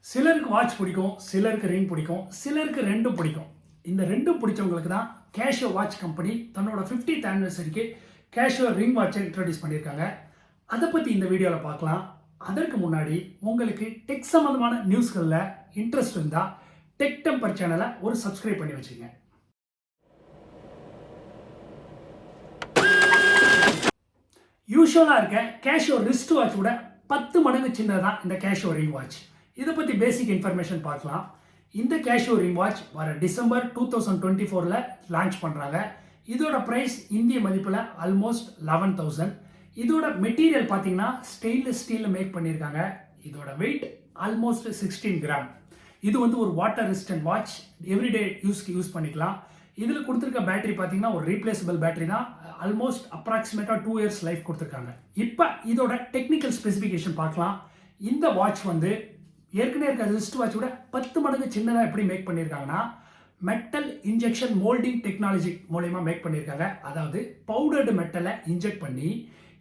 சிலருக்கு வாட்ச் பிடிக்கும், சிலருக்கு ரிங் பிடிக்கும், சிலருக்கு ரெண்டும் பிடிக்கும். இந்த ரெண்டும் பிடிச்சவங்களுக்கு தான் கேஷியோ வாட்ச் கம்பெனி தன்னோட 50th ஆனிவர்சரிக்கு கேஷியோ ரிங் வாட்சை இன்ட்ரடியூஸ் பண்ணியிருக்காங்க. அதை பற்றி இந்த வீடியோவில் பார்க்கலாம். அதற்கு முன்னாடி உங்களுக்கு டெக் சம்மந்தமான நியூஸ்களில் இன்ட்ரெஸ்ட் இருந்தால் டெக் டெம்பர் சேனலை ஒரு சப்ஸ்கிரைப் பண்ணி வச்சுங்க. யூஸ்வலாக இருக்க கேஷியோ ரிஸ்ட் வாட்ச் விட 10 மடங்கு சின்னதான் இந்த கேஷியோ ரிங் வாட்ச். இதை பற்றி பேசிக் இன்ஃபர்மேஷன் பார்க்கலாம். இந்த கேஷியோ ரிங் வாட்ச் வர டிசம்பர் 2024 லான்ச் பண்ணுறாங்க. இதோட ப்ரைஸ் இந்திய மதிப்பில் ஆல்மோஸ்ட் 11,000. இதோட மெட்டீரியல் பார்த்தீங்கன்னா ஸ்டெயின்லெஸ் ஸ்டீலில் மேக் பண்ணியிருக்காங்க. இதோட வெயிட் ஆல்மோஸ்ட் 16 கிராம். இது ஒரு வாட்டர் ரெசிஸ்டன்ட் வாட்ச், எவ்ரிடே யூஸ்க்கு யூஸ் பண்ணிக்கலாம். இதில் கொடுத்துருக்க பேட்டரி பார்த்தீங்கன்னா ஒரு ரீப்ளேசபிள் பேட்டரி தான். ஆல்மோஸ்ட் அப்ராக்சிமேட்டாக 2 இயர்ஸ் லைஃப் கொடுத்துருக்காங்க. இப்போ இதோட டெக்னிக்கல் ஸ்பெசிஃபிகேஷன் பார்க்கலாம். இந்த வாட்ச் ஏற்கனவே இருக்க ரிஸ்ட் வாட்ச் விட 10 மடங்கு சின்னதாக எப்படி மேக் பண்ணியிருக்காங்கன்னா மெட்டல் இன்ஜெக்ஷன் மோல்டிங் டெக்னாலஜி மூலயமா மேக் பண்ணியிருக்காங்க. அதாவது பவுடர்டு மெட்டலை இன்ஜெக்ட் பண்ணி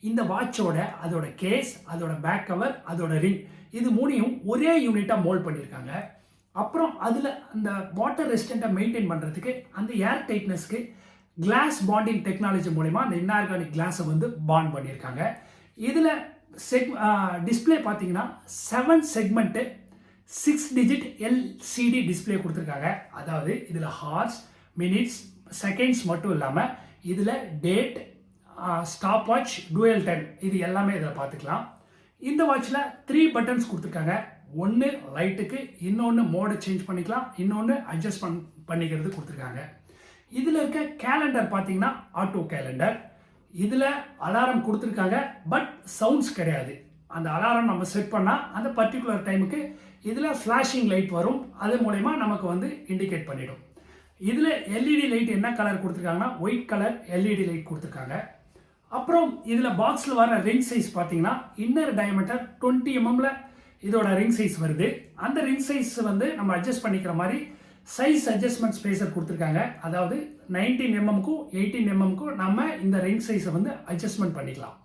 இந்த வாட்சோட அதோட கேஸ், அதோட பேக் கவர், அதோட ரிங் இது மூணையும் ஒரே யூனிட்டாக மோல்ட் பண்ணியிருக்காங்க. அப்புறம் அதில் அந்த வாட்டர் ரெசிஸ்டண்ட்டை மெயின்டைன் பண்ணுறதுக்கு அந்த ஏர் டைட்னஸ்க்கு கிளாஸ் பாண்டிங் டெக்னாலஜி மூலமா அந்த இன்ஆர்கானிக் கிளாஸை பாண்ட் பண்ணியிருக்காங்க. இதில் டிஸ்பிளே பார்த்தீங்கன்னா 7 செக்மெண்ட்டு 6 டிஜிட் எல்சிடி டிஸ்பிளே கொடுத்துருக்காங்க. அதாவது இதில் ஹார்ஸ், மினிட்ஸ், செகண்ட்ஸ் மட்டும் இல்லாமல் இதில் date, stop watch, dual time இது எல்லாமே இதில் பார்த்துக்கலாம். இந்த வாட்சில் 3 பட்டன்ஸ் கொடுத்துருக்காங்க. ஒன்று லைட்டுக்கு, இன்னொன்று மோடை சேஞ்ச் பண்ணிக்கலாம், இன்னொன்று அட்ஜஸ்ட் பண்ணிக்கிறது கொடுத்துருக்காங்க. இதில் இருக்க கேலண்டர் பார்த்தீங்கன்னா ஆட்டோ கேலண்டர். இதில் அலாரம் கொடுத்துருக்காங்க, பட் சவுண்ட்ஸ் கிடையாது. அந்த அலாரம் நம்ம செட் பண்ணால் அந்த பர்டிகுலர் டைமுக்கு இதில் ஃப்ளாஷிங் லைட் வரும். அது மூலயமா நமக்கு இண்டிகேட் பண்ணிடும். இதில் எல்இடி லைட் என்ன கலர் கொடுத்துருக்காங்கன்னா ஒயிட் கலர் எல்இடி லைட் கொடுத்துருக்காங்க. அப்புறம் இதில் பாக்ஸில் வர ரிங் சைஸ் பார்த்தீங்கன்னா இன்னர் டயமீட்டர் 20 mm இதோட ரிங் சைஸ் வருது. அந்த ரிங் சைஸ் நம்ம அட்ஜஸ்ட் பண்ணிக்கிற மாதிரி சைஸ் அட்ஜஸ்ட்மெண்ட் ஸ்பேஸர் கொடுத்துருக்காங்க. அதாவது 19 mm-க்கும் 18 mm-க்கும் நம்ம இந்த ரிங் சைஸை அட்ஜஸ்ட்மெண்ட் பண்ணிக்கலாம்.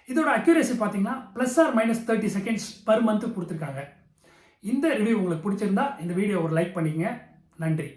இதோட அக்யூரேசி பார்த்தீங்கன்னா +or-30 செகண்ட்ஸ் பர் மந்த் கொடுத்துருக்காங்க. இந்த ரிவ்யூ உங்களுக்கு பிடிச்சிருந்தா இந்த வீடியோ ஒரு லைக் பண்ணிக்கங்க. நன்றி.